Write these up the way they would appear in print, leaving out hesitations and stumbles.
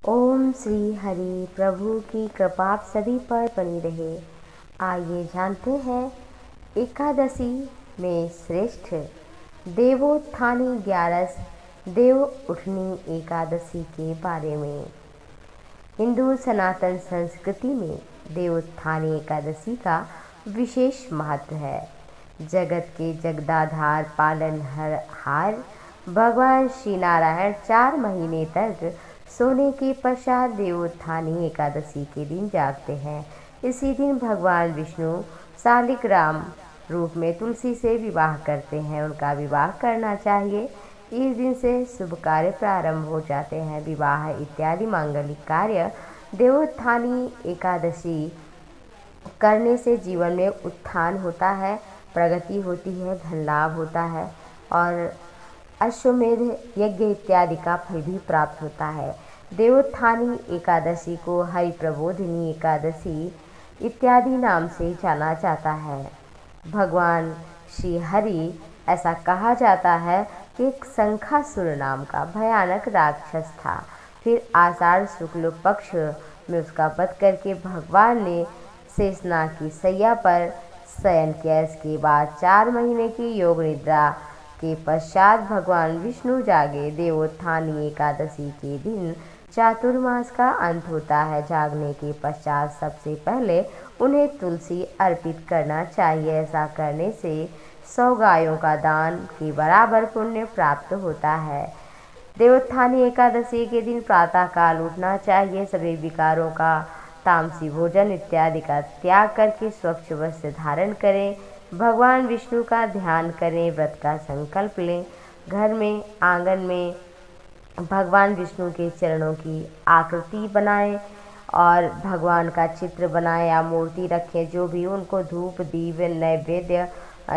ओम श्री हरि प्रभु की कृपा आप सभी पर बनी रहे। आइए जानते हैं एकादशी में श्रेष्ठ देवोत्थानी 11 देव उठनी एकादशी के बारे में। हिंदू सनातन संस्कृति में देवोत्थानी एकादशी का विशेष महत्व है। जगत के जगदाधार पालनहार भगवान श्री नारायण 4 महीने तक सोने के पश्चात देवोत्थानी एकादशी के दिन जागते हैं। इसी दिन भगवान विष्णु शालिग्राम रूप में तुलसी से विवाह करते हैं। उनका विवाह करना चाहिए। इस दिन से शुभ कार्य प्रारंभ हो जाते हैं। विवाह इत्यादि मांगलिक कार्य देवोत्थानी एकादशी करने से जीवन में उत्थान होता है, प्रगति होती है, धन लाभ होता है और अश्वमेध यज्ञ इत्यादि का फल भी प्राप्त होता है। देवोत्थानी एकादशी को हरि प्रबोधिनी एकादशी इत्यादि नाम से जाना जाता है। भगवान श्री हरि ऐसा कहा जाता है कि एक शंखासुर नाम का भयानक राक्षस था। फिर आषाढ़ शुक्ल पक्ष में उसका वध करके भगवान ने शेषनाग की सैया पर शयन किया। इसके बाद 4 महीने की योग निद्रा के पश्चात भगवान विष्णु जागे। देवोत्थानी एकादशी के दिन चातुर्मास का अंत होता है। जागने के पश्चात सबसे पहले उन्हें तुलसी अर्पित करना चाहिए। ऐसा करने से 100 गायों का दान के बराबर पुण्य प्राप्त होता है। देवोत्थानी एकादशी के दिन प्रातः काल उठना चाहिए। सभी विकारों का, तामसी भोजन इत्यादि का त्याग करके स्वच्छ वस्त्र धारण करें। भगवान विष्णु का ध्यान करें। व्रत का संकल्प लें। घर में, आंगन में भगवान विष्णु के चरणों की आकृति बनाएं और भगवान का चित्र बनाएं या मूर्ति रखें। जो भी उनको धूप दीप नैवेद्य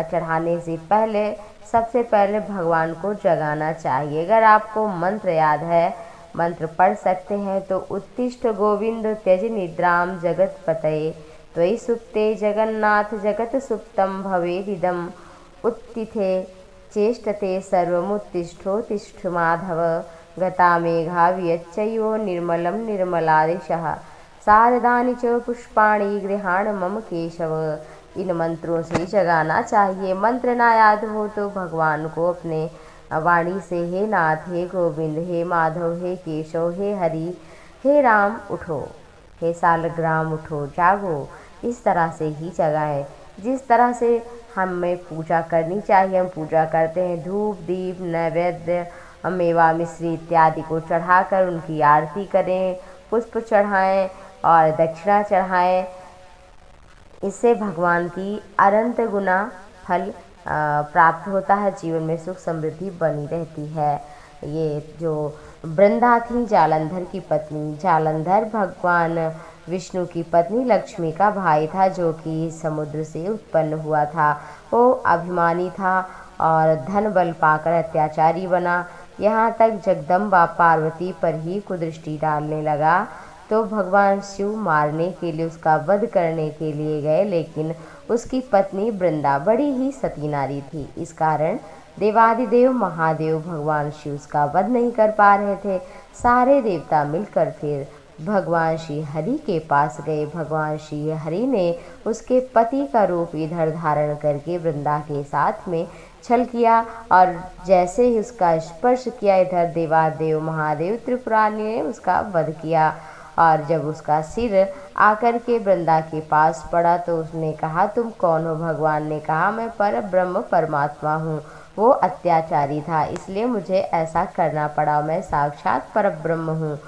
चढ़ाने से पहले सबसे पहले भगवान को जगाना चाहिए। अगर आपको मंत्र याद है, मंत्र पढ़ सकते हैं तो उत्तिष्ठ गोविंद त्यज निद्राम जगत पतये त्वयि सुप्ते जगन्नाथ जगत सुप्तम भवेदिदम उत्तिथे चेष्टते सर्वमुत्तिष्ठोत्तिष्ठ माधव गता मेघा वियच्चयो निर्मलं निर्मलादिशः शारदानि च पुष्पाणि गृहाण मम केशव। इन मंत्रों से जगाना चाहिए। मंत्र ना याद हो तो भगवान को अपने वाणी से हे नाथ, हे गोविंद, हे माधव, हे केशव, हे हरि, हे राम उठो, हे शालिग्राम उठो, जागो, इस तरह से ही जगाएं। जिस तरह से हमें पूजा करनी चाहिए हम पूजा करते हैं। धूप दीप नैवेद्य मेवा मिश्री इत्यादि को चढ़ाकर उनकी आरती करें, पुष्प चढ़ाएं और दक्षिणा चढ़ाएं। इससे भगवान की अनंत गुना फल प्राप्त होता है। जीवन में सुख समृद्धि बनी रहती है। ये जो वृंदा थी जालंधर की पत्नी, जालंधर भगवान विष्णु की पत्नी लक्ष्मी का भाई था, जो कि समुद्र से उत्पन्न हुआ था। वो अभिमानी था और धन बल पाकर अत्याचारी बना। यहाँ तक जगदम्बा पार्वती पर ही कुदृष्टि डालने लगा तो भगवान शिव मारने के लिए, उसका वध करने के लिए गए। लेकिन उसकी पत्नी वृंदा बड़ी ही सती नारी थी। इस कारण देवादिदेव महादेव भगवान शिव उसका वध नहीं कर पा रहे थे। सारे देवता मिलकर फिर भगवान श्री हरि के पास गए। भगवान श्री हरि ने उसके पति का रूप इधर धारण करके वृंदा के साथ में छल किया और जैसे ही उसका स्पर्श किया इधर देवादेव महादेव त्रिपुरारी ने उसका वध किया। और जब उसका सिर आकर के वृंदा के पास पड़ा तो उसने कहा, तुम कौन हो? भगवान ने कहा, मैं पर ब्रह्म परमात्मा हूँ। वो अत्याचारी था इसलिए मुझे ऐसा करना पड़ा। मैं साक्षात परब्रह्म हूँ।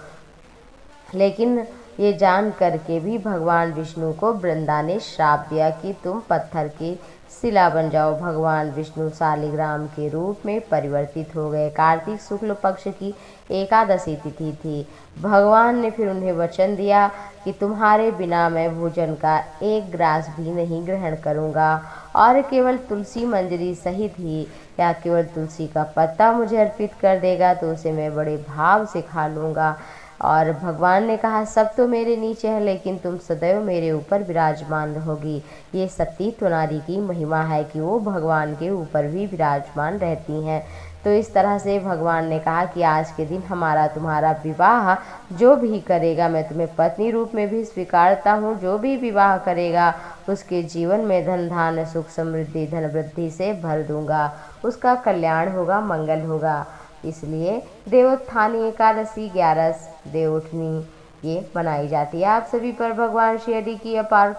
लेकिन ये जान करके भी भगवान विष्णु को वृंदा ने श्राप दिया कि तुम पत्थर की शिला बन जाओ। भगवान विष्णु शालिग्राम के रूप में परिवर्तित हो गए। कार्तिक शुक्ल पक्ष की एकादशी तिथि थी। भगवान ने फिर उन्हें वचन दिया कि तुम्हारे बिना मैं भोजन का एक ग्रास भी नहीं ग्रहण करूँगा और केवल तुलसी मंजरी सहित ही या केवल तुलसी का पत्ता मुझे अर्पित कर देगा तो उसे मैं बड़े भाव से खा लूँगा। और भगवान ने कहा, सब तो मेरे नीचे है लेकिन तुम सदैव मेरे ऊपर विराजमान रहोगी। ये सती नारी की महिमा है कि वो भगवान के ऊपर भी विराजमान रहती हैं। तो इस तरह से भगवान ने कहा कि आज के दिन हमारा तुम्हारा विवाह जो भी करेगा मैं तुम्हें पत्नी रूप में भी स्वीकारता हूँ। जो भी विवाह करेगा उसके जीवन में धन धान्य सुख समृद्धि धन वृद्धि से भर दूंगा, उसका कल्याण होगा, मंगल होगा। इसलिए देवोत्थानी एकादशी 11 देवउठनी ये मनाई जाती है। आप सभी पर भगवान श्री हरि की अपार